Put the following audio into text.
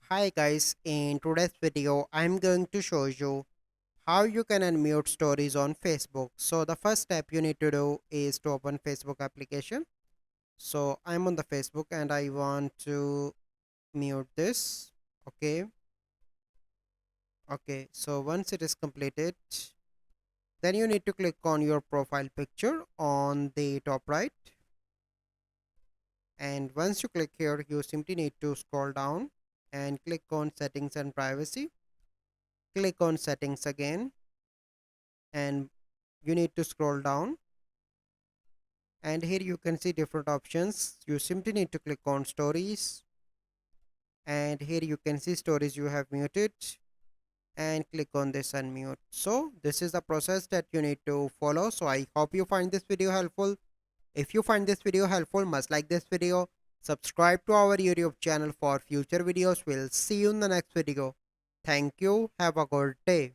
Hi guys, in today's video I'm going to show you how you can unmute stories on Facebook. So the first step you need to do is to open Facebook application. So I'm on the Facebook and I want to mute this. Okay. Okay. So once it is completed, then you need to click on your profile picture on the top right. And once you click here, you simply need to scroll down and click on settings and privacy. Click on settings again and you need to scroll down, and here you can see different options. You simply need to click on stories, and here you can see stories you have muted, and click on this unmute. So this is the process that you need to follow. So I hope you find this video helpful. If you find this video helpful, must like this video, subscribe to our YouTube channel for future videos. We'll see you in the next video. Thank you. Have a good day.